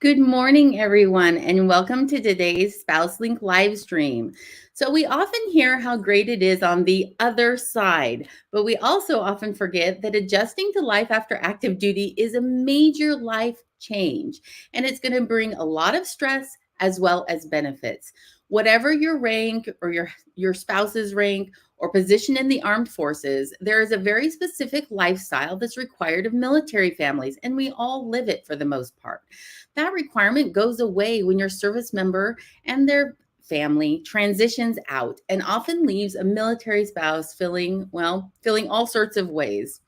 Good morning, everyone, and welcome to today's Spouse Link live stream. So, we often hear how great it is on the other side, but we also often forget that adjusting to life after active duty is a major life change, and it's going to bring a lot of stress as well as benefits. Whatever your rank or your spouse's rank or position in the armed forces, there is a very specific lifestyle that's required of military families, and we all live it for the most part. That requirement goes away when your service member and their family transitions out and often leaves a military spouse feeling all sorts of ways.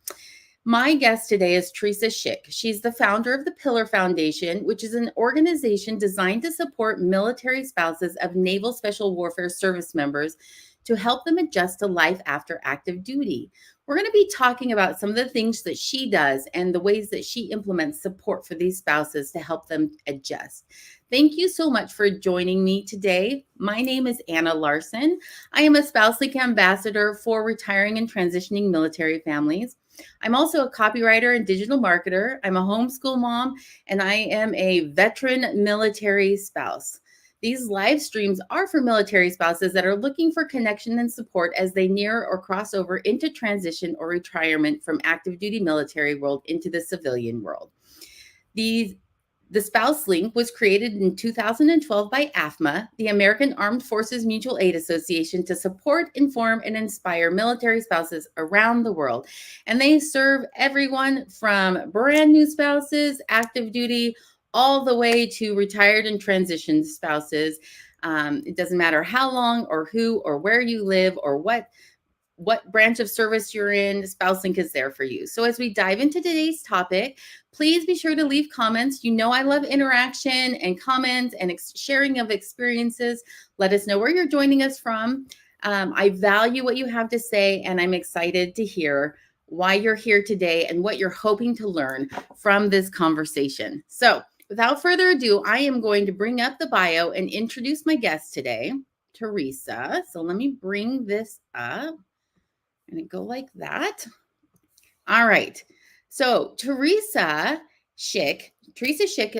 My guest today is Teresa Shick. She's the founder of the Pillar Foundation, which is an organization designed to support military spouses of Naval Special Warfare service members to help them adjust to life after active duty. We're going to be talking about some of the things that she does and the ways that she implements support for these spouses to help them adjust. Thank you so much for joining me today. My name is Anna Larson. I am a Spouse Link ambassador for retiring and transitioning military families. I'm also a copywriter and digital marketer. I'm a homeschool mom, and I am a veteran military spouse. These live streams are for military spouses that are looking for connection and support as they near or cross over into transition or retirement from active duty military world into the civilian world. The Spouse Link was created in 2012 by AFMA, the American Armed Forces Mutual Aid Association, to support, inform, and inspire military spouses around the world. And they serve everyone from brand new spouses, active duty, all the way to retired and transitioned spouses. It doesn't matter how long or who or where you live or what branch of service you're in, Spouse Link is there for you. So as we dive into today's topic, please be sure to leave comments. You know I love interaction and comments and sharing of experiences. Let us know where you're joining us from. I value what you have to say, and I'm excited to hear why you're here today and what you're hoping to learn from this conversation. So without further ado, I am going to bring up the bio and introduce my guest today, Teresa. So let me bring this up. And it go like that. All right. So Teresa Shick,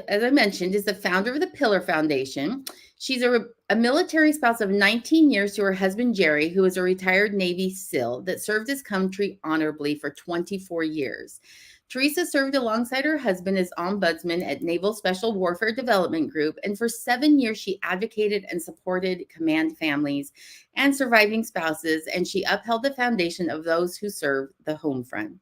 as I mentioned, is the founder of the Pillar Foundation. She's a military spouse of 19 years to her husband, Jerry, who is a retired Navy SEAL that served his country honorably for 24 years. Teresa served alongside her husband as ombudsman at Naval Special Warfare Development Group, and for 7 years, she advocated and supported command families and surviving spouses, and she upheld the foundation of those who serve the home front.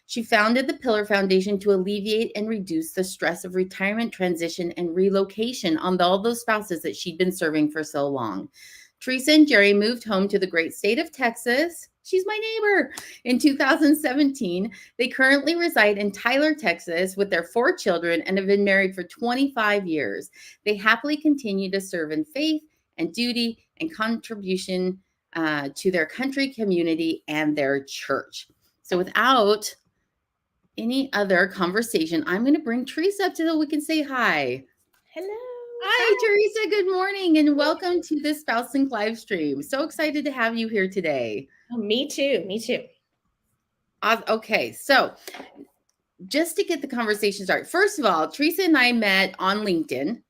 She founded the Pillar Foundation to alleviate and reduce the stress of retirement, transition, and relocation on all those spouses that she'd been serving for so long. Teresa and Jerry moved home to the great state of Texas. She's my neighbor. In 2017, they currently reside in Tyler, Texas with their 4 children and have been married for 25 years. They happily continue to serve in faith and duty and contribution to their country, community, and their church. So without any other conversation, I'm going to bring Teresa up so we can say hi. Hello. Hi, Teresa. Good morning and welcome to this Spouse Link live stream. So excited to have you here today. Oh, me too. Okay, so just to get the conversation started, first of all, Teresa and I met on LinkedIn.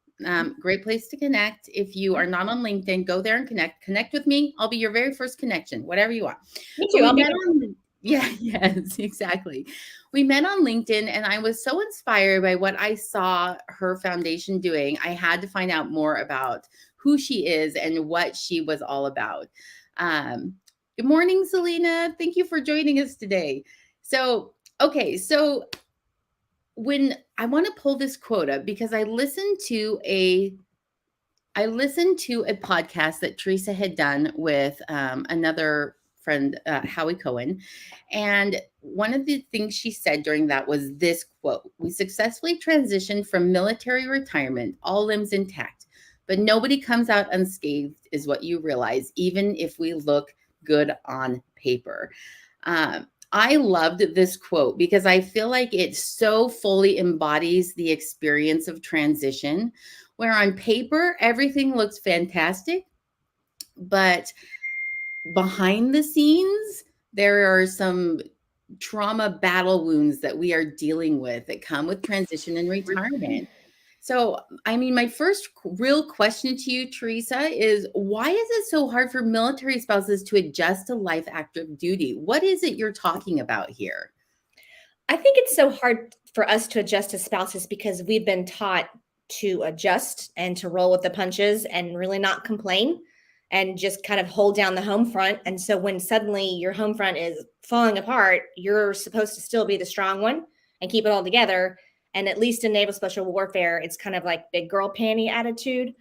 Great place to connect. If you are not on LinkedIn, go there and connect with me. I'll be your very first connection, whatever you want. Me too. Yes, exactly. We met on LinkedIn, and I was so inspired by what I saw her foundation doing. I had to find out more about who she is and what she was all about. Good morning, Selena. Thank you for joining us today. So when I want to pull this quote up because I listened to a podcast that Teresa had done with another friend, Howie Cohen. And one of the things she said during that was this quote: "We successfully transitioned from military retirement, all limbs intact, but nobody comes out unscathed is what you realize, even if we look good on paper." I loved this quote because I feel like it so fully embodies the experience of transition, where on paper, everything looks fantastic, but behind the scenes, there are some trauma battle wounds that we are dealing with that come with transition and retirement. So, I mean, my first real question to you, Teresa, is why is it so hard for military spouses to adjust to life active duty? What is it you're talking about here? I think it's so hard for us to adjust as spouses because we've been taught to adjust and to roll with the punches and really not complain and just kind of hold down the home front. And so when suddenly your home front is falling apart, you're supposed to still be the strong one and keep it all together. And at least in Naval Special Warfare, it's kind of like big girl panty attitude.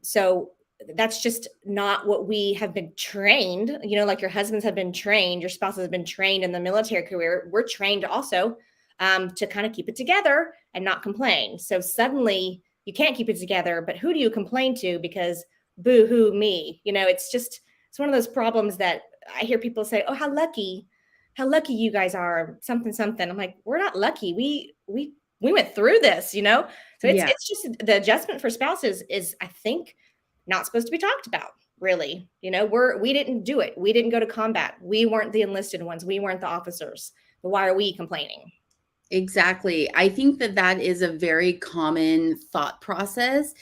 So that's just not what we have been trained, like your husbands have been trained, your spouses have been trained in the military career. We're trained also to kind of keep it together and not complain. So suddenly you can't keep it together, but who do you complain to? Because boo hoo me, it's one of those problems that I hear people say, oh, how lucky you guys are, something, something. I'm like, we're not lucky. We went through this. So Yeah. it's just the adjustment for spouses is, I think, not supposed to be talked about, really. We didn't do it. We didn't go to combat. We weren't the enlisted ones. We weren't the officers. But why are we complaining? Exactly. I think that that is a very common thought process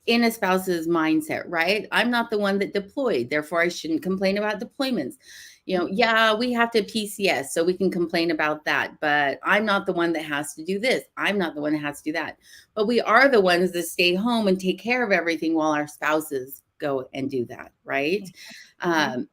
in a spouse's mindset, right? I'm not the one that deployed, therefore I shouldn't complain about deployments. Yeah, we have to PCS, so we can complain about that, but I'm not the one that has to do this. I'm not the one that has to do that. But we are the ones that stay home and take care of everything while our spouses go and do that, right?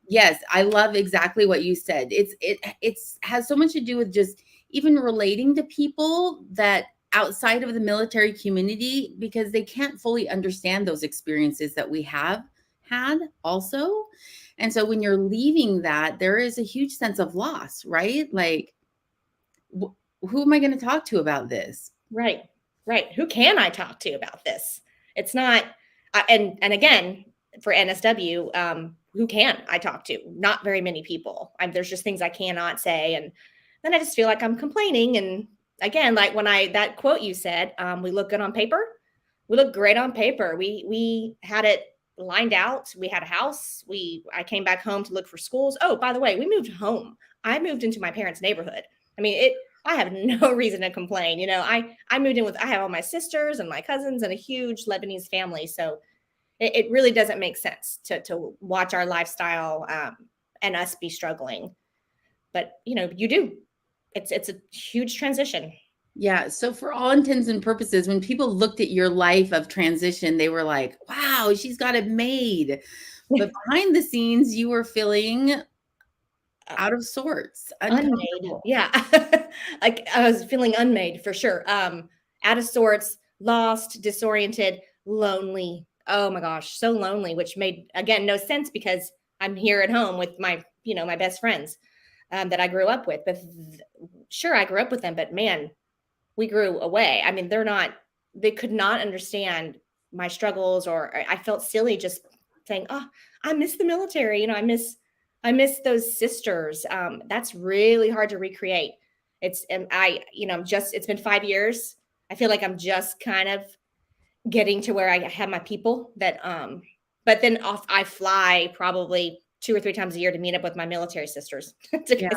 Yes, I love exactly what you said. It's has so much to do with just even relating to people that outside of the military community, because they can't fully understand those experiences that we have had also. And so when you're leaving that, there is a huge sense of loss, right? Like, who am I going to talk to about this? Right. Who can I talk to about this? It's not, and again, for NSW, who can I talk to? Not very many people. There's just things I cannot say. And then I just feel like I'm complaining. And again, like that quote you said, we look good on paper. We look great on paper. We had it lined out. We had a house. I came back home to look for schools. Oh, by the way, we moved home. I moved into my parents' neighborhood. I mean, I have no reason to complain. I moved in I have all my sisters and my cousins and a huge Lebanese family. So it really doesn't make sense to watch our lifestyle and us be struggling. But, you do. It's a huge transition. Yeah. So for all intents and purposes, when people looked at your life of transition, they were like, wow, she's got it made. But behind the scenes, you were feeling out of sorts, Unmade. uncomfortable. Yeah. Like I was feeling unmade for sure. Out of sorts, lost, disoriented, lonely. Oh my gosh, so lonely, which made, again, no sense because I'm here at home with my best friends that I grew up with. But sure, I grew up with them, but man, we grew away. I mean, they could not understand my struggles, or I felt silly just saying, oh, I miss the military. I miss those sisters. That's really hard to recreate. It's been 5 years. I feel like I'm just kind of getting to where I have my people but then I fly probably 2 or 3 times a year to meet up with my military sisters Yeah.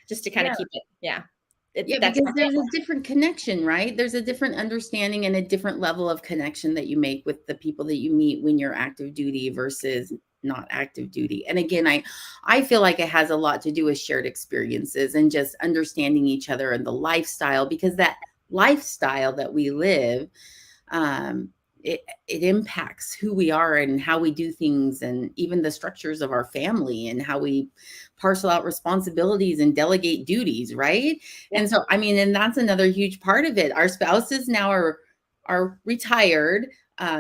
just to kind of Yeah. keep it. Yeah. Yeah, That's because my there's a family. different connection, right? There's a different understanding and a different level of connection that you make with the people that you meet when you're active duty versus not active duty. And again, I feel like it has a lot to do with shared experiences and just understanding each other and the lifestyle, because that lifestyle that we live, um, it impacts who we are and how we do things, and even the structures of our family and how we parcel out responsibilities and delegate duties, right? Yeah. And so, I mean, and that's another huge part of it. Our spouses now are retired,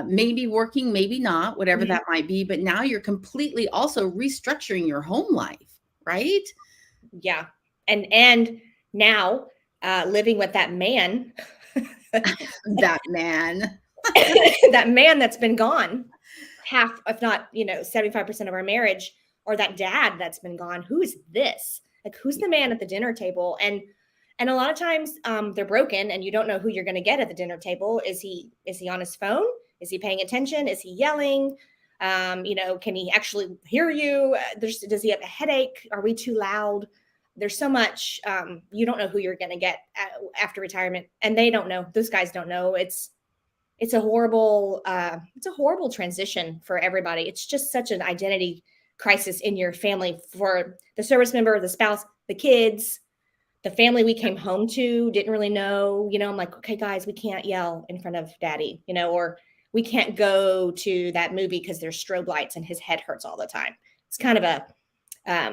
maybe working, maybe not, whatever that might be. But now you're completely also restructuring your home life, right? Yeah. And now living with that man, That man. that man that's been gone half, if not, 75% of our marriage, or that dad that's been gone. Who is this? Like, who's the man at the dinner table? And a lot of times they're broken and you don't know who you're going to get at the dinner table. Is he on his phone? Is he paying attention? Is he yelling? Can he actually hear you? Does he have a headache? Are we too loud? There's so much, you don't know who you're going to get after retirement, and they don't know. Those guys don't know. it's a horrible transition for everybody. It's just such an identity crisis in your family for the service member, the spouse, the kids, the family we came home to didn't really know. I'm like, okay, guys, we can't yell in front of daddy, or we can't go to that movie because there's strobe lights and his head hurts all the time. It's kind of a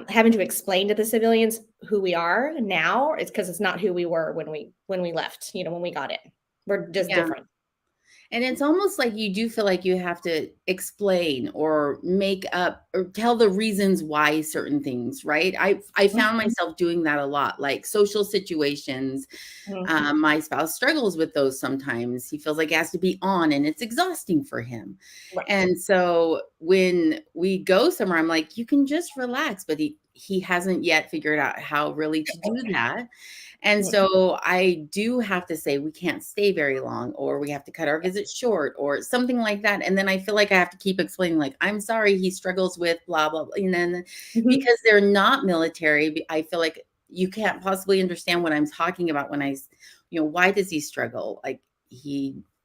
having to explain to the civilians who we are now. It's because it's not who we were when we left. When we got in, we're just Yeah. different. And it's almost like you do feel like you have to explain or make up or tell the reasons why certain things, right? I found myself doing that a lot, like social situations. My spouse struggles with those sometimes. He feels like he has to be on and it's exhausting for him. Right. And so when we go somewhere, I'm like, you can just relax, but he hasn't yet figured out how really to do that. And so I do have to say we can't stay very long, or we have to cut our visit short, or something like that. And then I feel like I have to keep explaining, like, I'm sorry, he struggles with blah, blah, blah. And then because they're not military, I feel like you can't possibly understand what I'm talking about when why does he struggle? Like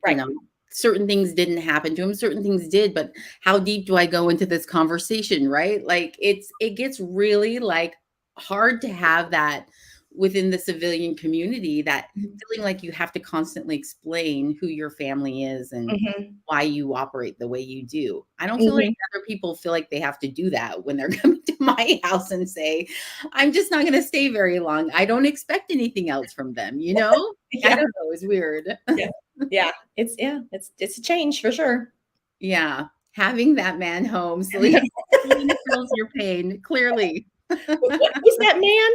Right. Certain things didn't happen to him, certain things did, but how deep do I go into this conversation, right? Like it gets really like hard to have that within the civilian community, that feeling like you have to constantly explain who your family is and why you operate the way you do. I don't feel like other people feel like they have to do that when they're coming to my house and say, I'm just not going to stay very long. I don't expect anything else from them, I don't know. It's weird. Yeah. It's a change for sure. Yeah. Having that man home so he feels your pain, clearly. Who's that man?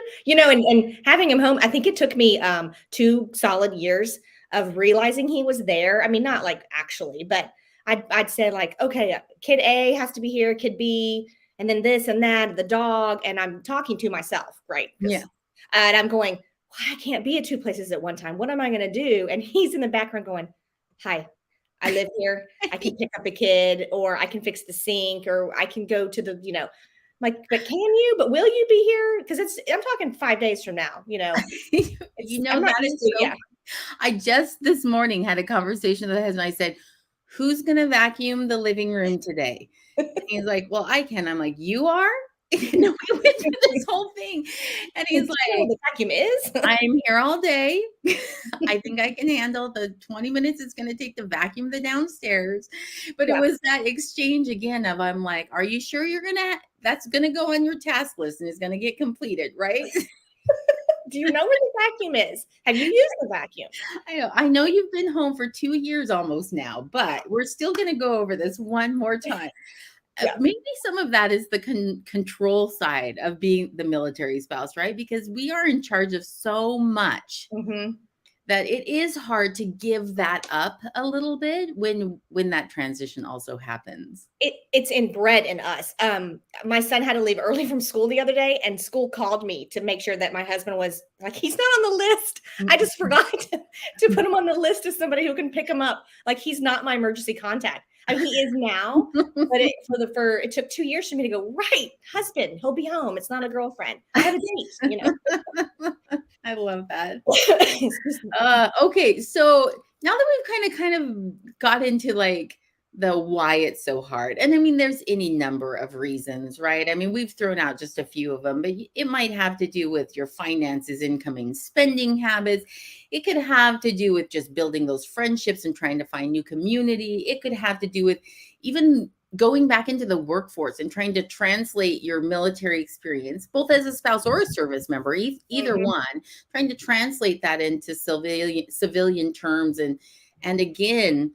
And having him home, I think it took me 2 solid years of realizing he was there. I mean, not like actually, but I'd say like, okay, kid A has to be here, kid B, and then this and that, the dog, and I'm talking to myself, right? Yeah. And I'm going, well, I can't be at 2 places at one time. What am I going to do? And he's in the background going, hi, I live here. I can pick up a kid, or I can fix the sink, or I can go to the, like, but can you? But will you be here? Because I'm talking 5 days from now. That is so. I just this morning had a conversation with my husband. I said, "Who's going to vacuum the living room today?" And he's like, "Well, I can." I'm like, "You are?" We went through this whole thing, and he's like, "The vacuum is." I'm here all day. I think I can handle the 20 minutes it's going to take to vacuum the downstairs. But it was that exchange again of, I'm like, are you sure that's going to go on your task list and is going to get completed, right? Do you know where the vacuum is? Have you used the vacuum? I know you've been home for 2 years almost now, but we're still going to go over this one more time. Maybe some of that is the control side of being the military spouse, right? Because we are in charge of so much that it is hard to give that up a little bit when that transition also happens. It's inbred in us. My son had to leave early from school the other day, and school called me to make sure that my husband was like, he's not on the list. I just forgot to put him on the list as somebody who can pick him up. Like, he's not my emergency contact. I mean, he is now, but it took 2 years for me to go, right, husband, he'll be home. It's not a girlfriend. I have a date, I love that. Okay, so now that we've kind of got into like the why it's so hard, and I mean, there's any number of reasons, right? I mean, we've thrown out just a few of them, but it might have to do with your finances, incoming spending habits. It could have to do with just building those friendships and trying to find new community. It could have to do with even going back into the workforce and trying to translate your military experience, both as a spouse or a service member, either one, trying to translate that into civilian terms, and again,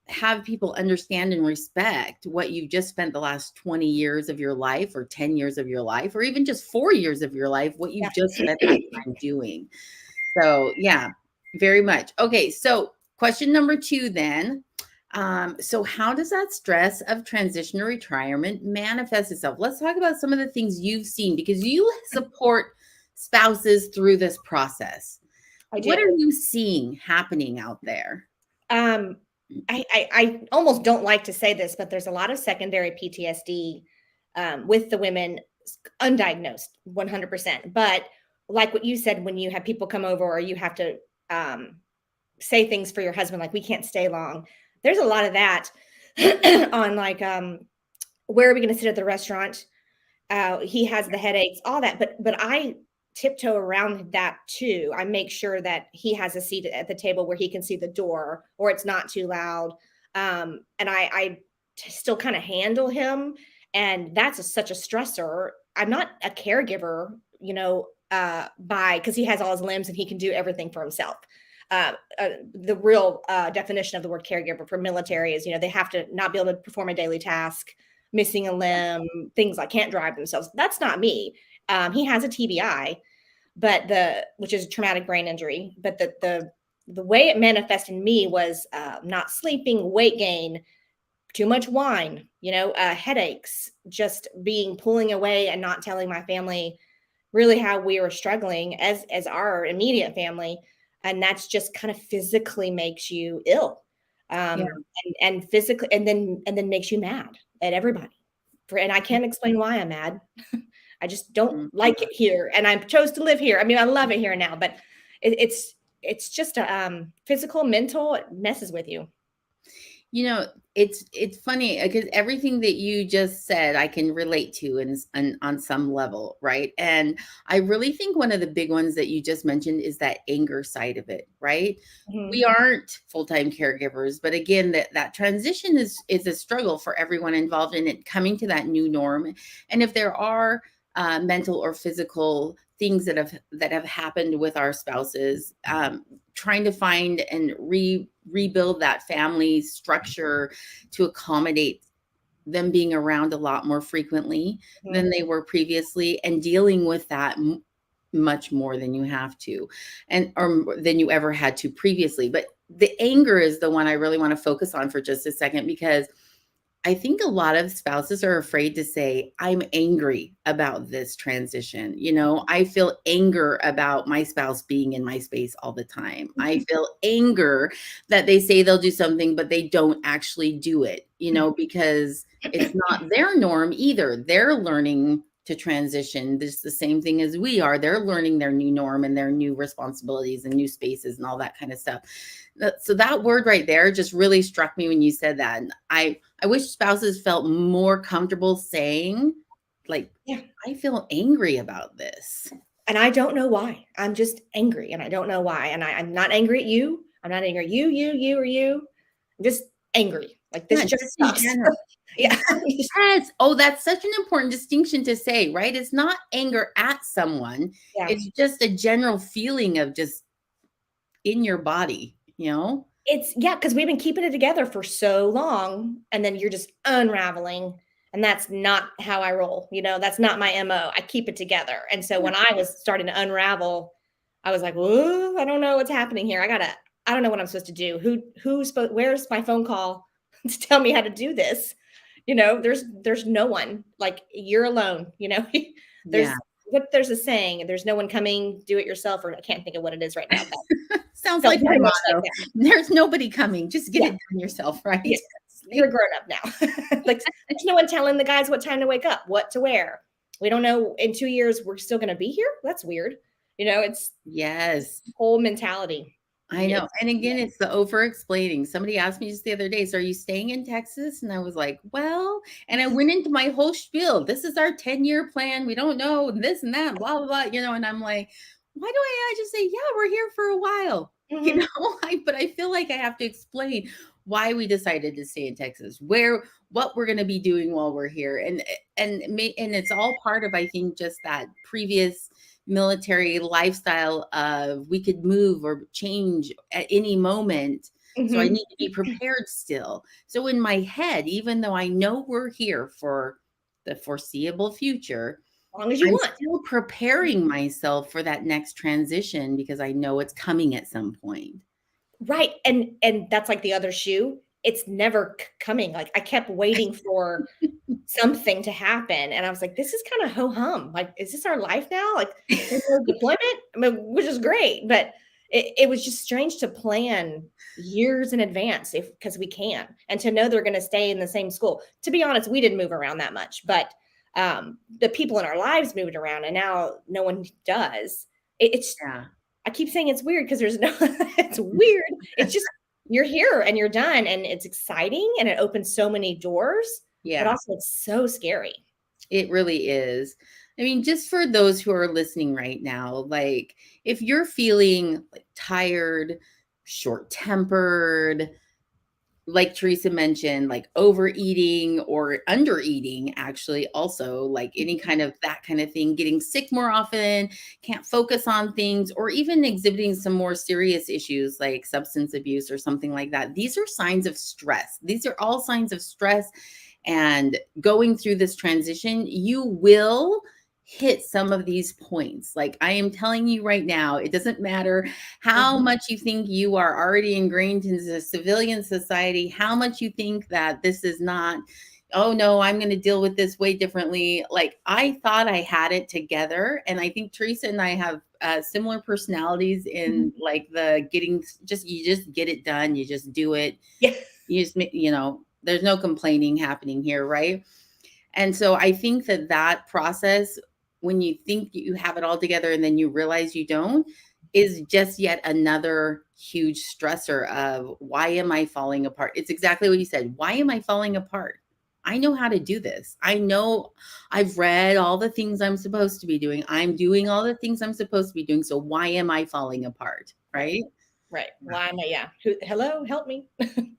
have people understand and respect what you've just spent the last 20 years of your life, or 10 years of your life, or even just 4 years of your life, what you've just spent that time doing. So yeah, very much. Okay, so question number 2 then. So how does that stress of transition or retirement manifest itself? Let's talk about some of the things you've seen, because you support spouses through this process. What are you seeing happening out there? I almost don't like to say this, but there's a lot of secondary PTSD with the women, undiagnosed 100%. But like what you said, when you have people come over, or you have to say things for your husband, like, we can't stay long, there's a lot of that on like, where are we going to sit at the restaurant? He has the headaches, all that. But I tiptoe around that too. I make sure that he has a seat at the table where he can see the door, or it's not too loud. And I still kind of handle him. And that's such a stressor. I'm not a caregiver, because he has all his limbs and he can do everything for himself. The real definition of the word caregiver for military is, they have to not be able to perform a daily task, missing a limb, things like can't drive themselves. That's not me. He has a TBI, which is a traumatic brain injury. But the way it manifested in me was not sleeping, weight gain, too much wine, headaches, just pulling away and not telling my family really how we were struggling as our immediate family. And that's just kind of physically makes you ill. And physically, and then makes you mad at everybody. And I can't explain why I'm mad. I just don't like it here, and I chose to live here. I mean, I love it here now, but it's just a physical, mental. It messes with you. It's funny because everything that you just said, I can relate to on some level, right? And I really think one of the big ones that you just mentioned is that anger side of it, right? Mm-hmm. We aren't full-time caregivers, but again, that transition is a struggle for everyone involved in it, coming to that new norm. And if there are mental or physical things that have happened with our spouses, trying to find and rebuild that family structure to accommodate them being around a lot more frequently than they were previously, and dealing with that much more than you have to, or than you ever had to previously. But the anger is the one I really want to focus on for just a second, because I think a lot of spouses are afraid to say, I'm angry about this transition. I feel anger about my spouse being in my space all the time. I feel anger that they say they'll do something, but they don't actually do it, because it's not their norm either. They're learning to transition. This is the same thing as we are. They're learning their new norm and their new responsibilities and new spaces and all that kind of stuff. So that word right there just really struck me when you said that. And I wish spouses felt more comfortable saying, like, yeah, I feel angry about this. And I don't know why. I'm just angry, and I don't know why. And I'm not angry at you. I'm not angry at you, or you. I'm just angry. Like, this just sucks. Yeah. Yes. Oh, that's such an important distinction to say, right? It's not anger at someone. Yeah. It's just a general feeling of just in your body. Because we've been keeping it together for so long, and then you're just unraveling, and that's not how I roll. That's not my MO. I keep it together. And so when I was starting to unravel, I was like, whoa, I don't know what's happening here. I don't know what I'm supposed to do. Where's my phone call to tell me how to do this? There's no one. Like, you're alone. There's a saying, there's no one coming, do it yourself, or I can't think of what it is right now. Sounds like my motto. There's nobody coming. Just get it done yourself, right? Yeah. You're grown up now. Like, there's no one telling the guys what time to wake up, what to wear. We don't know in 2 years we're still going to be here. That's weird. It's whole mentality. I know. And again, it's the over-explaining. Somebody asked me just the other day, so are you staying in Texas? And I was like, well, and I went into my whole spiel. This is our 10-year plan. We don't know this and that, blah, blah, blah, and I'm like, why do I just say, yeah, we're here for a while, but I feel like I have to explain why we decided to stay in Texas, what we're going to be doing while we're here. And it's all part of, I think, just that previous military lifestyle of we could move or change at any moment. So I need to be prepared still. So in my head, even though I know we're here for the foreseeable future, as long as you want, still preparing myself for that next transition because I know it's coming at some point. Right. And that's like the other shoe. It's never coming. Like, I kept waiting for something to happen. And I was like, this is kind of ho-hum. Like, is this our life now? Like, there's no deployment? I mean, which is great. But it was just strange to plan years in advance because we can. And to know they're going to stay in the same school. To be honest, we didn't move around that much. But the people in our lives moved around, and now no one does. I keep saying it's weird because there's no, it's weird. It's just you're here and you're done. And it's exciting and it opens so many doors, but Yeah. also it's so scary. It really is. I mean, just for those who are listening right now, like if you're feeling like tired, short-tempered, like Teresa mentioned, like overeating or undereating, actually, also like any kind of that kind of thing, getting sick more often, can't focus on things, or even exhibiting some more serious issues like substance abuse or something like that. These are signs of stress. These are all signs of stress. And going through this transition, you will hit some of these points. Like I am telling you right now, it doesn't matter how much you think you are already ingrained into the civilian society, how much you think that this is not, oh no, I'm going to deal with this way differently. Like I thought I had it together. And I think Teresa and I have similar personalities in like the getting just, you just get it done. You just do it. Yeah. You just, there's no complaining happening here. Right. And so I think that that process, when you think you have it all together and then you realize you don't, is just yet another huge stressor of why am I falling apart? It's exactly what you said. Why am I falling apart? I know how to do this. I know I've read all the things I'm supposed to be doing. I'm doing all the things I'm supposed to be doing. So why am I falling apart? Right. Right. Why am I? Yeah. Hello, help me.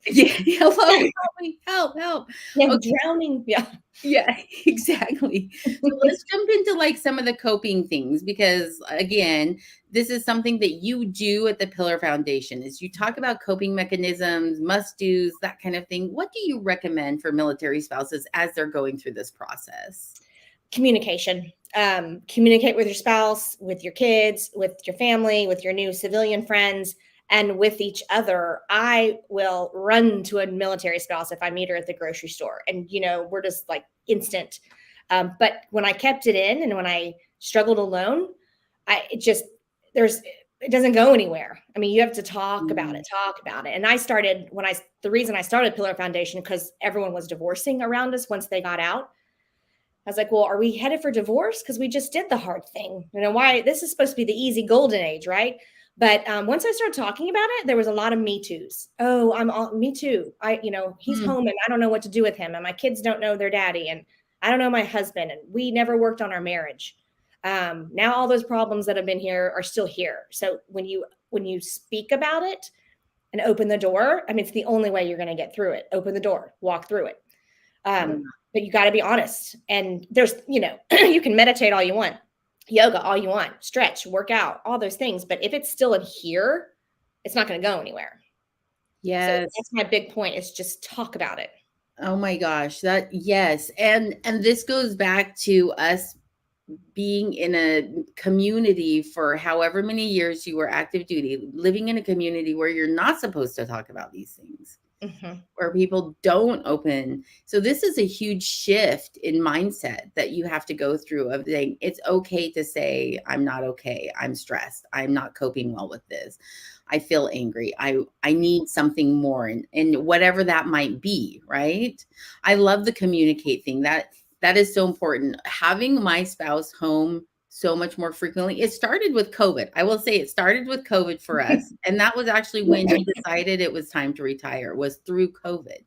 Yeah. Hello. Help me. Help. Yeah, I'm Okay. drowning. Yeah. Yeah, exactly. So let's jump into like some of the coping things because again, this is something that you do at the Pillar Foundation is you talk about coping mechanisms, must-dos, that kind of thing. What do you recommend for military spouses as they're going through this process? Communication. Communicate with your spouse, with your kids, with your family, with your new civilian friends, and with each other. I will run to a military spouse if I meet her at the grocery store. And, we're just like instant. But when I kept it in and when I struggled alone, it doesn't go anywhere. I mean, you have to talk about it. And the reason I started Pillar Foundation, because everyone was divorcing around us once they got out. I was like, well, are we headed for divorce? Because we just did the hard thing. Why this is supposed to be the easy golden age, right? But once I started talking about it, there was a lot of me too's. Oh, me too. He's home and I don't know what to do with him. And my kids don't know their daddy. And I don't know my husband. And we never worked on our marriage. Now all those problems that have been here are still here. So when you speak about it and open the door, I mean, it's the only way you're going to get through it. Open the door, walk through it. But you got to be honest. And there's, you can meditate all you want, yoga all you want, stretch, work out, all those things. But if it's still in here, it's not going to go anywhere. Yes. So that's my big point, is just talk about it. Oh my gosh, yes. And this goes back to us being in a community for however many years you were active duty, living in a community where you're not supposed to talk about these things. Where people don't open. So this is a huge shift in mindset that you have to go through of saying, it's okay to say, I'm not okay. I'm stressed. I'm not coping well with this. I feel angry. I need something more. And whatever that might be, right? I love the communicate thing. That is so important. Having my spouse home so much more frequently. It started with COVID. I will say it started with COVID for us. And that was actually when he decided it was time to retire, was through COVID.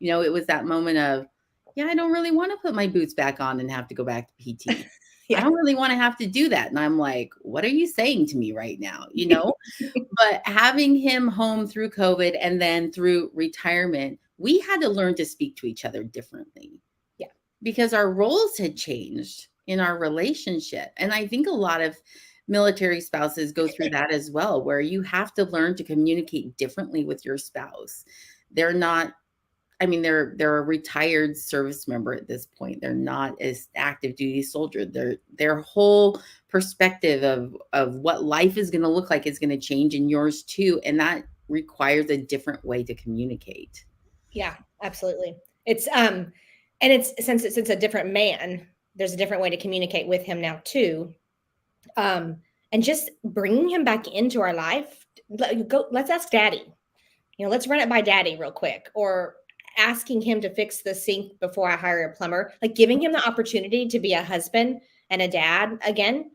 It was that moment of, yeah, I don't really want to put my boots back on and have to go back to PT. Yeah. I don't really want to have to do that. And I'm like, what are you saying to me right now? But having him home through COVID and then through retirement, we had to learn to speak to each other differently. Yeah. Because our roles had changed in our relationship. And I think a lot of military spouses go through that as well, where you have to learn to communicate differently with your spouse. They're not, I mean, they're a retired service member at this point. They're not as active duty soldier. Their whole perspective of what life is going to look like is going to change, and yours too. And that requires a different way to communicate. Yeah, absolutely. It's and it's since it's a different man, there's a different way to communicate with him now too. And just bringing him back into our life. Let's ask daddy. Let's run it by daddy real quick, or asking him to fix the sink before I hire a plumber, like giving him the opportunity to be a husband and a dad again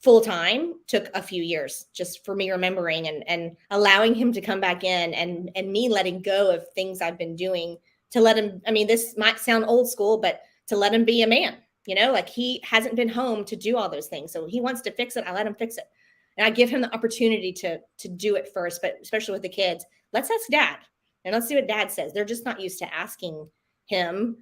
full time took a few years, just for me remembering and allowing him to come back in, and me letting go of things I've been doing to let him. I mean, this might sound old school, but to let him be a man, like he hasn't been home to do all those things. So he wants to fix it. I let him fix it. And I give him the opportunity to do it first, but especially with the kids, let's ask dad and let's see what dad says. They're just not used to asking him.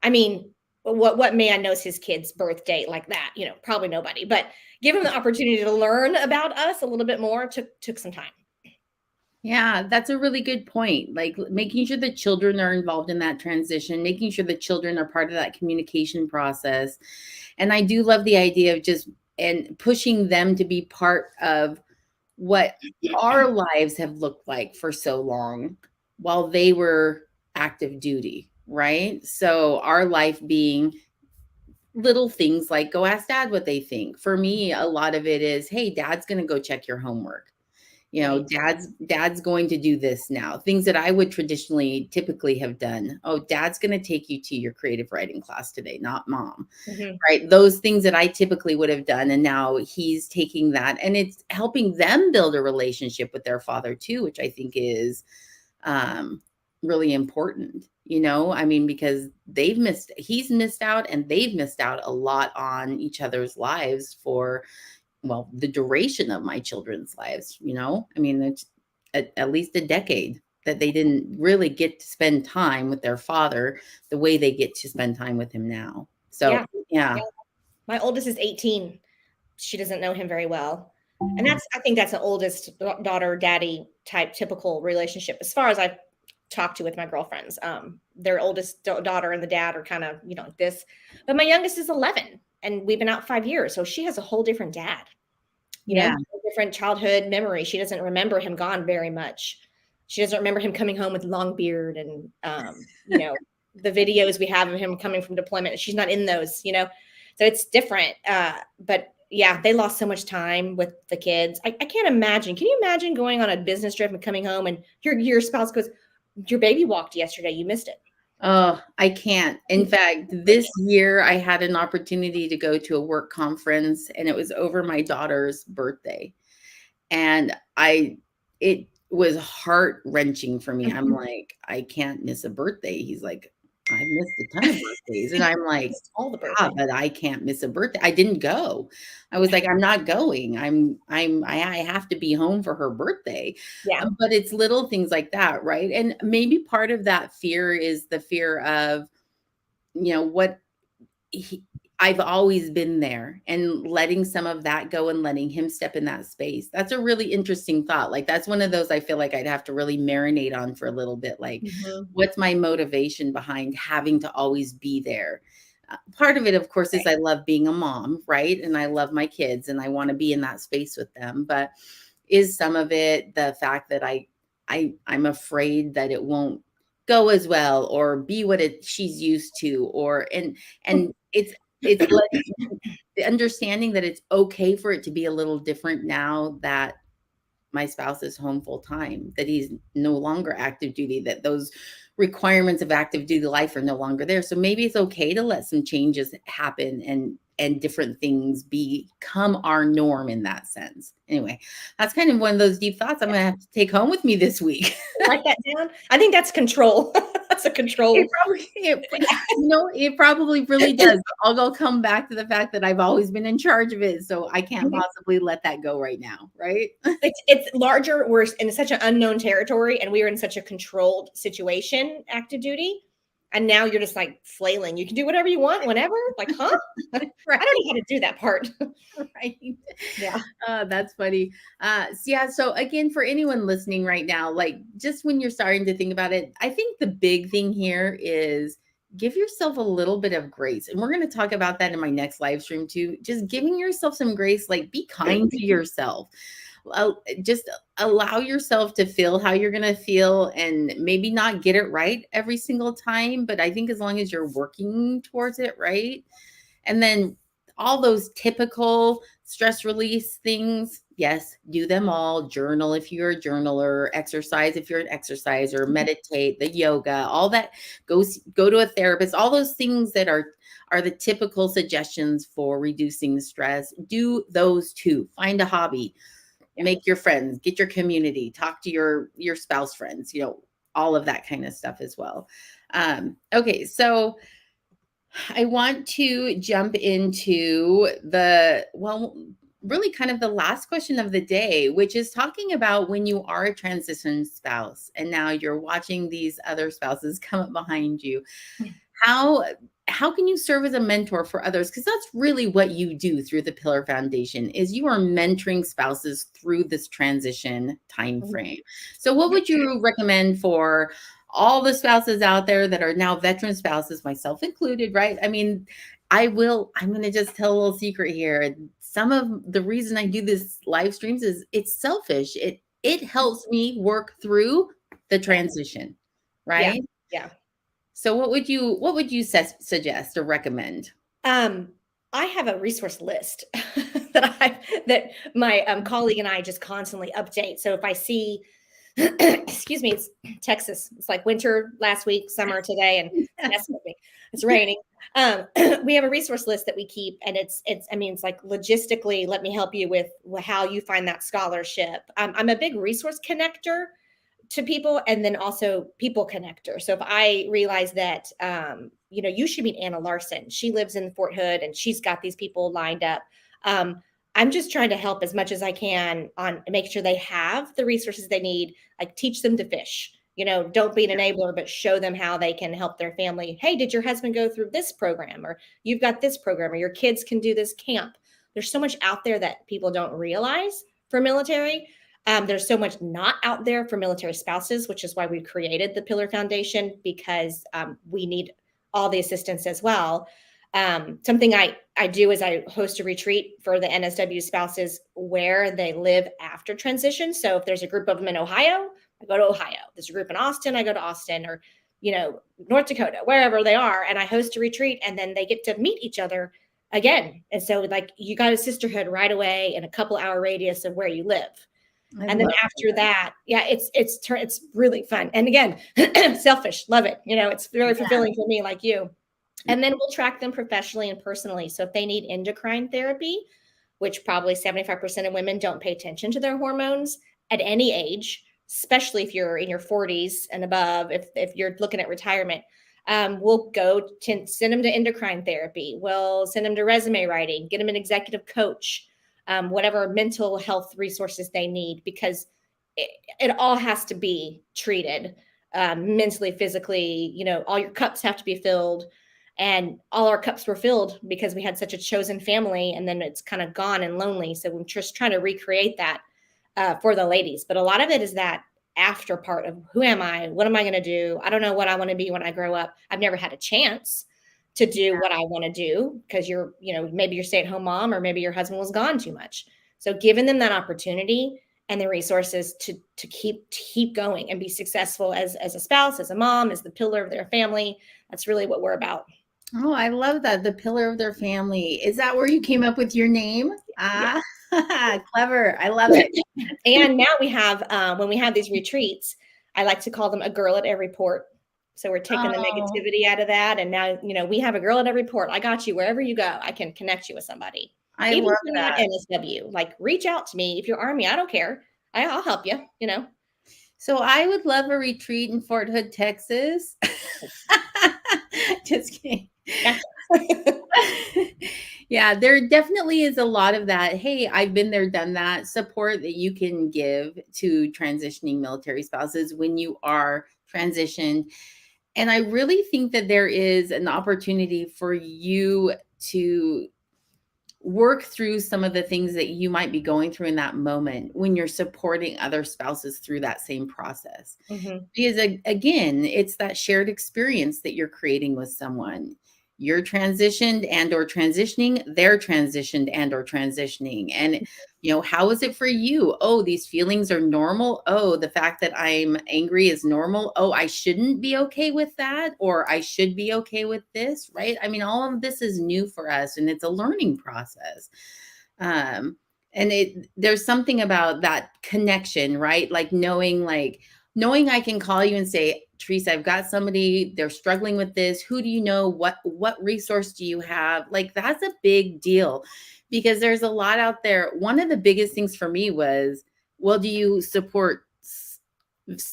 I mean, what man knows his kid's birth date like that? Probably nobody, but give him the opportunity to learn about us a little bit more took some time. Yeah, that's a really good point. Like making sure the children are involved in that transition, making sure the children are part of that communication process. And I do love the idea of just and pushing them to be part of what our lives have looked like for so long while they were active duty, right? So our life being little things like go ask dad what they think. For me, a lot of it is, hey, dad's going to go check your homework. Right. Dad's going to do this now. Things that I would typically have done. Oh, dad's going to take you to your creative writing class today, not mom. Mm-hmm. Right? Those things that I typically would have done, and now he's taking that, and it's helping them build a relationship with their father too, which I think is really important. I mean, because he's missed out, and they've missed out a lot on each other's lives for the duration of my children's lives. I mean, it's at least a decade that they didn't really get to spend time with their father the way they get to spend time with him now. So, yeah. My oldest is 18. She doesn't know him very well. And I think that's the oldest daughter daddy type typical relationship as far as I've talked to with my girlfriends. Their oldest daughter and the dad are kind of, like this. But my youngest is 11. And we've been out 5 years. So she has a whole different dad, different childhood memory. She doesn't remember him gone very much. She doesn't remember him coming home with long beard and, the videos we have of him coming from deployment. She's not in those, so it's different. But yeah, they lost so much time with the kids. I can't imagine. Can you imagine going on a business trip and coming home and your spouse goes, your baby walked yesterday. You missed it. Oh, I can't. In fact, this year I had an opportunity to go to a work conference, and it was over my daughter's birthday. And it was heart-wrenching for me. I'm like, I can't miss a birthday. He's like, I've missed a ton of birthdays. And I'm like, all the birthdays. Yeah, but I can't miss a birthday. I didn't go. I was like, I'm not going. I have to be home for her birthday. Yeah. But it's little things like that, right? And maybe part of that fear is the fear of, I've always been there, and letting some of that go and letting him step in that space. That's a really interesting thought. Like, that's one of those I feel like I'd have to really marinate on for a little bit. Like, what's my motivation behind having to always be there? Part of it, of course, is I love being a mom, right? And I love my kids and I want to be in that space with them. But is some of it the fact that I'm afraid that it won't go as well or be what she's used to, and it's the understanding that it's okay for it to be a little different now that my spouse is home full time, that he's no longer active duty, that those requirements of active duty life are no longer there. So maybe it's okay to let some changes happen and different things become our norm in that sense. Anyway, that's kind of one of those deep thoughts I'm going to have to take home with me this week. Write that down. I think that's control. That's a control. It probably really does. I'll come back to the fact that I've always been in charge of it. So I can't possibly let that go right now. Right. It's larger. We're in such an unknown territory, and we are in such a controlled situation, active duty. And now you're just like flailing. You can do whatever you want, whenever. Like, huh? Right. I don't know how to do that part. Right. Yeah. That's funny. So again, for anyone listening right now, like just when you're starting to think about it, I think the big thing here is give yourself a little bit of grace. And we're going to talk about that in my next live stream too. Just giving yourself some grace, like be kind to yourself. Just allow yourself to feel how you're going to feel, and maybe not get it right every single time. But I think as long as you're working towards it, right? And then all those typical stress release things, yes, do them all. Journal if you're a journaler, exercise if you're an exerciser, meditate, the yoga, all that. Go to a therapist. All those things that are the typical suggestions for reducing stress. Do those too. Find a hobby, make your friends, get your community, talk to your spouse friends, all of that kind of stuff as well. Okay, so I want to jump into really kind of the last question of the day, which is talking about when you are a transition spouse and now you're watching these other spouses come up behind you. How can you serve as a mentor for others? Because that's really what you do through the Pillar Foundation is you are mentoring spouses through this transition time frame. So what would you recommend for all the spouses out there that are now veteran spouses, myself included, right? I mean, I'm going to just tell a little secret here. Some of the reason I do this live streams is it's selfish. It helps me work through the transition, right? Yeah. So what would you suggest or recommend? I have a resource list that my colleague and I just constantly update. So if I see, excuse me, it's Texas. It's like winter last week, summer today, and it's raining. We have a resource list that we keep, and it's like logistically, let me help you with how you find that scholarship. I'm a big resource connector to people, and then also people connector. So if I realize that, you should meet Anna Larson. She lives in Fort Hood and she's got these people lined up. I'm just trying to help as much as I can on make sure they have the resources they need. Like teach them to fish, don't be an enabler, but show them how they can help their family. Hey, did your husband go through this program? Or you've got this program, or your kids can do this camp. There's so much out there that people don't realize for military. There's so much not out there for military spouses, which is why we created the Pillar Foundation, because we need all the assistance as well. Something I do is I host a retreat for the NSW spouses where they live after transition. So if there's a group of them in Ohio, I go to Ohio. There's a group in Austin, I go to Austin, or North Dakota, wherever they are, and I host a retreat, and then they get to meet each other again. And so like you got a sisterhood right away in a couple hour radius of where you live. And then after that, it's really fun. And again, selfish, love it. It's very fulfilling for me, like you. And then we'll track them professionally and personally. So if they need endocrine therapy, which probably 75% of women don't pay attention to their hormones at any age, especially if you're in your 40s and above, if you're looking at retirement, we'll send them to endocrine therapy. We'll send them to resume writing, get them an executive coach. Whatever mental health resources they need, because it all has to be treated mentally, physically. All your cups have to be filled, and all our cups were filled because we had such a chosen family, and then it's kind of gone and lonely. So we're just trying to recreate that for the ladies. But a lot of it is that after part of who am I? What am I going to do? I don't know what I want to be when I grow up. I've never had a chance to do what I want to do because maybe you're stay-at-home mom, or maybe your husband was gone too much. So giving them that opportunity and the resources to keep going and be successful as a spouse, as a mom, as the pillar of their family. That's really what we're about. Oh, I love that. The pillar of their family. Is that where you came up with your name? Yeah. Clever. I love it. And now we have, when we have these retreats, I like to call them a girl at every port. So we're taking the negativity out of that. And now, we have a girl at every port. I got you wherever you go. I can connect you with somebody. Even love if you're not NSW, like reach out to me. If you're Army, I don't care. I'll help you, So I would love a retreat in Fort Hood, Texas. Just kidding. Yeah, there definitely is a lot of that. Hey, I've been there, done that support that you can give to transitioning military spouses when you are transitioned. And I really think that there is an opportunity for you to work through some of the things that you might be going through in that moment when you're supporting other spouses through that same process. Mm-hmm. Because again, it's that shared experience that you're creating with someone. you're transitioned and or transitioning, they're transitioned and or transitioning. And how is it for you? Oh, these feelings are normal. Oh, the fact that I'm angry is normal. Oh, I shouldn't be okay with that, or I should be okay with this, right? I mean, all of this is new for us, and it's a learning process. Um, and there's something about that connection, right? Knowing I can call you and say, Teresa, I've got somebody, they're struggling with this. Who do you know? What resource do you have? Like, that's a big deal, because there's a lot out there. One of the biggest things for me was, well, do you support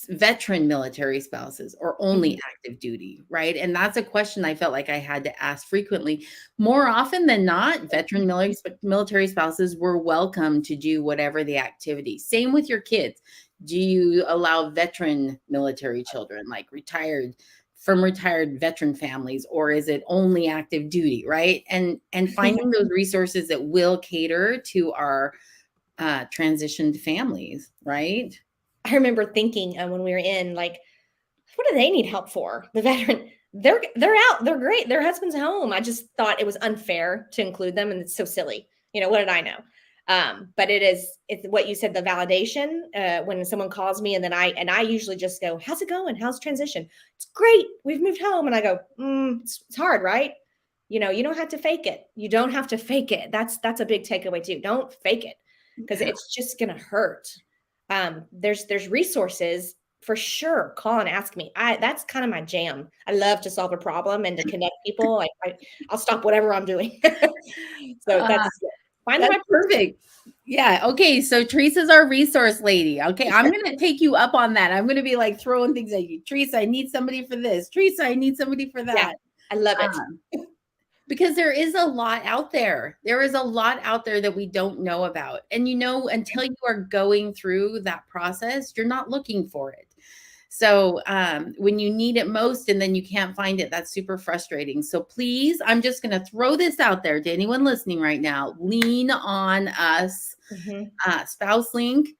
veteran military spouses or only active duty, right? And that's a question I felt like I had to ask frequently. More often than not, veteran military spouses were welcome to do whatever the activity. Same with your kids. Do you allow veteran military children, like retired veteran families, or is it only active duty, right? And finding those resources that will cater to our transitioned families, right? I remember thinking when we were in, like, what do they need help for? The veteran, they're out, they're great, their husband's home. I just thought it was unfair to include them, and it's so silly. What did I know? But it's what you said, the validation. When someone calls me, and then I usually just go, how's it going? How's transition? It's great. We've moved home. And I go, it's hard, right? You don't have to fake it. You don't have to fake it. That's a big takeaway too. Don't fake it, because it's just going to hurt. There's resources for sure. Call and ask me. That's kind of my jam. I love to solve a problem and to connect people. I'll stop whatever I'm doing. So that's perfect. Yeah. Okay. So Teresa's our resource lady. Okay. I'm going to take you up on that. I'm going to be like throwing things at you. Teresa, I need somebody for this. Teresa, I need somebody for that. Yeah, I love it. Because there is a lot out there. There is a lot out there that we don't know about. And until you are going through that process, you're not looking for it. So when you need it most and then you can't find it, that's super frustrating. So please, I'm just going to throw this out there to anyone listening right now. Lean on us, Spouse Link,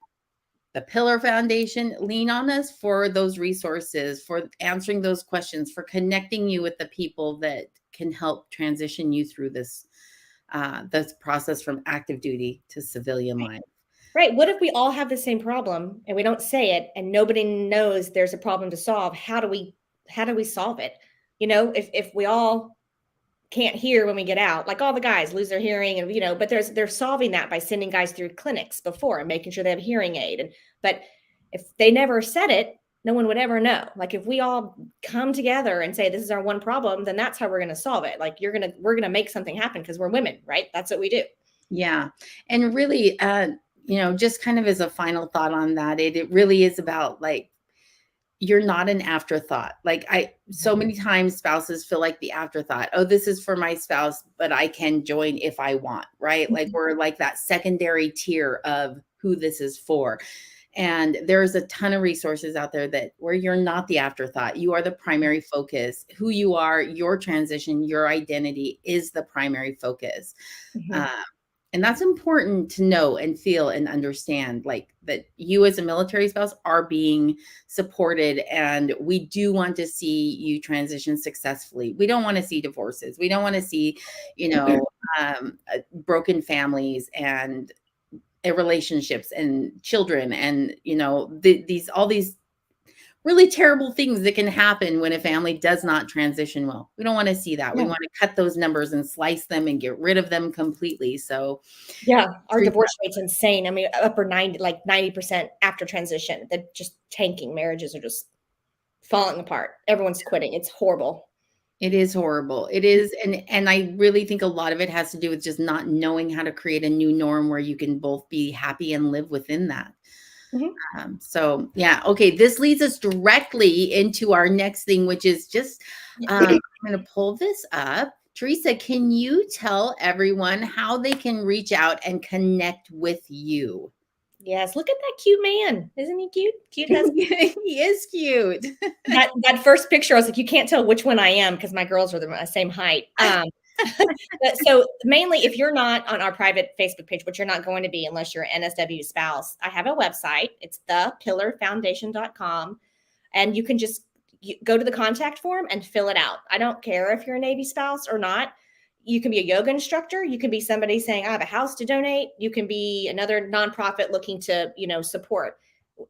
the Pillar Foundation. Lean on us for those resources, for answering those questions, for connecting you with the people that can help transition you through this process from active duty to civilian life. Right. What if we all have the same problem and we don't say it, and nobody knows there's a problem to solve? How do we solve it? If we all can't hear when we get out, like all the guys lose their hearing, and but they're solving that by sending guys through clinics before and making sure they have a hearing aid. But if they never said it, no one would ever know. Like, if we all come together and say, this is our one problem, then that's how we're going to solve it. Like, we're going to make something happen, because we're women, right? That's what we do. Yeah. And really, just kind of as a final thought on that, it really is about, like, you're not an afterthought. Like, so many times spouses feel like the afterthought. Oh, this is for my spouse, but I can join if I want, right? Like, we're like that secondary tier of who this is for. And there's a ton of resources out there where you're not the afterthought. You are the primary focus. Who you are, your transition, your identity is the primary focus. And that's important to know and feel and understand, like, that you as a military spouse are being supported, and we do want to see you transition successfully. We don't want to see divorces. We don't want to see, broken families and relationships and children, and all these really terrible things that can happen when a family does not transition well. We don't want to see that. We want to cut those numbers and slice them and get rid of them completely. So our divorce rate's insane. I mean, upper 90% after transition. They're just tanking. Marriages are just falling apart. Everyone's quitting. It's horrible. It is horrible. It is. And I really think a lot of it has to do with just not knowing how to create a new norm where you can both be happy and live within that. So yeah. Okay. This leads us directly into our next thing, which is just, I'm going to pull this up. Teresa, can you tell everyone how they can reach out and connect with you? Yes. Look at that cute man. Isn't he cute? Cute husband. He is cute. that first picture, I was like, you can't tell which one I am, because my girls are the same height. So mainly, if you're not on our private Facebook page, which you're not going to be unless you're an NSW spouse, I have a website. It's thepillarfoundation.com. And you can just you go to the contact form and fill it out. I don't care if you're a Navy spouse or not. You can be a yoga instructor. You can be somebody saying, I have a house to donate. You can be another nonprofit looking to, support.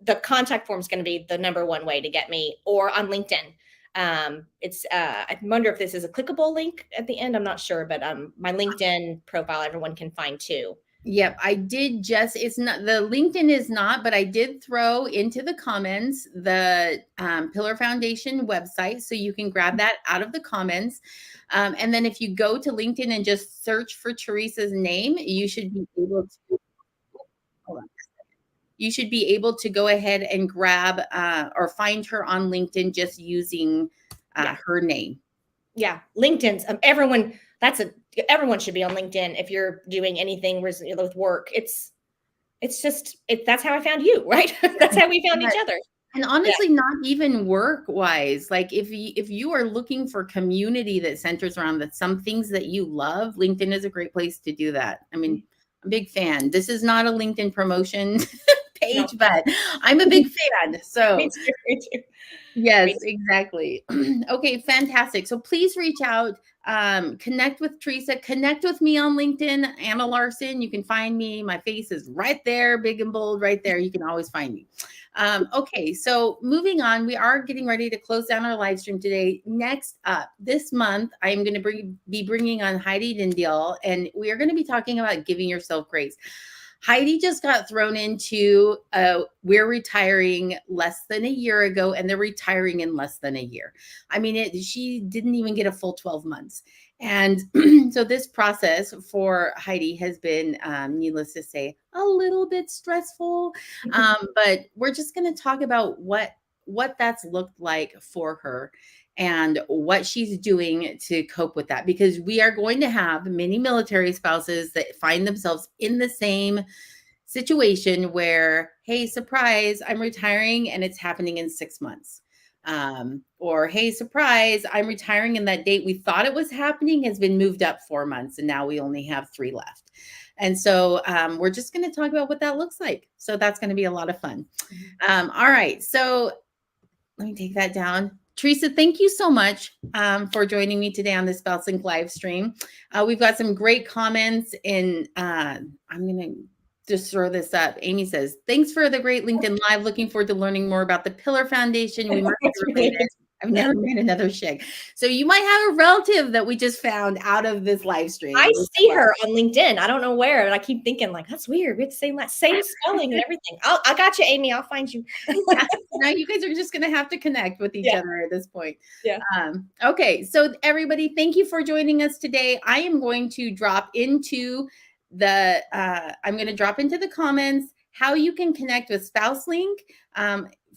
The contact form is going to be the number one way to get me, or on LinkedIn. I wonder if this is a clickable link at the end. I'm not sure, but my LinkedIn profile, everyone can find too. Yep, I did it's not, the LinkedIn is not, but I did throw into the comments the Pillar Foundation website, so you can grab that out of the comments. And then if you go to LinkedIn and just search for Teresa's name, you should be able to, hold on. You should be able to go ahead and grab or find her on LinkedIn just using her name. Yeah, LinkedIn's everyone should be on LinkedIn if you're doing anything with work. That's how I found you, right? That's how we found each other. And honestly, not even work-wise. Like if you are looking for community that centers around some things that you love, LinkedIn is a great place to do that. I mean, I'm a big fan. This is not a LinkedIn promotion page, but I'm a big fan. So me too. Yes, exactly. Okay, fantastic. So please reach out, connect with Teresa, connect with me on LinkedIn, Anna Larson. You can find me. My face is right there, big and bold right there. You can always find me. Okay, so moving on, we are getting ready to close down our live stream today. Next up, this month, I am going to be bringing on Heidi Dindial, and we are going to be talking about giving yourself grace. Heidi just got thrown into we're retiring less than a year ago, and they're retiring in less than a year. I mean, she didn't even get a full 12 months. And so this process for Heidi has been, needless to say, a little bit stressful. But we're just going to talk about what that's looked like for her and what she's doing to cope with that, because we are going to have many military spouses that find themselves in the same situation where, hey, surprise, I'm retiring and it's happening in 6 months. Or, hey, surprise, I'm retiring and that date we thought it was happening has been moved up 4 months and now we only have 3 left. And so we're just going to talk about what that looks like. So that's going to be a lot of fun. All right. So let me take that down. Teresa, thank you so much for joining me today on this SpouseLink live stream. We've got some great comments, and I'm going to just throw this up. Amy says, thanks for the great LinkedIn Live. Looking forward to learning more about the Pillar Foundation. We must be related. I've never met another Shick. So you might have a relative that we just found out of this live stream. I see her on LinkedIn. I don't know where. And I keep thinking, like, that's weird. We have the same spelling and everything. I got you, Amy. I'll find you. Now you guys are just going to have to connect with each other at this point. Yeah. Okay. So everybody, thank you for joining us today. I am going to drop into the comments how you can connect with SpouseLink.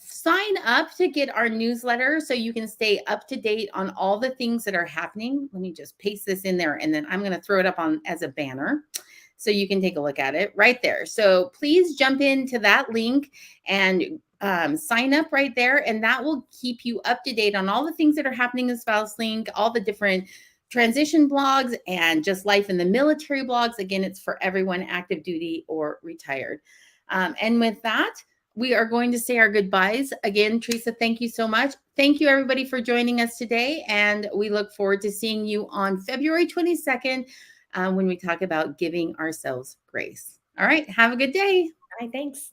Sign up to get our newsletter so you can stay up to date on all the things that are happening. Let me just paste this in there, and then I'm going to throw it up on as a banner so you can take a look at it right there. So please jump into that link and sign up right there, and that will keep you up to date on all the things that are happening in SpouseLink, all the different transition blogs and just life in the military blogs. Again, it's for everyone, active duty or retired. And with that, we are going to say our goodbyes. Again, Teresa, thank you so much. Thank you, everybody, for joining us today. And we look forward to seeing you on February 22nd when we talk about giving ourselves grace. All right. Have a good day. All right. Thanks.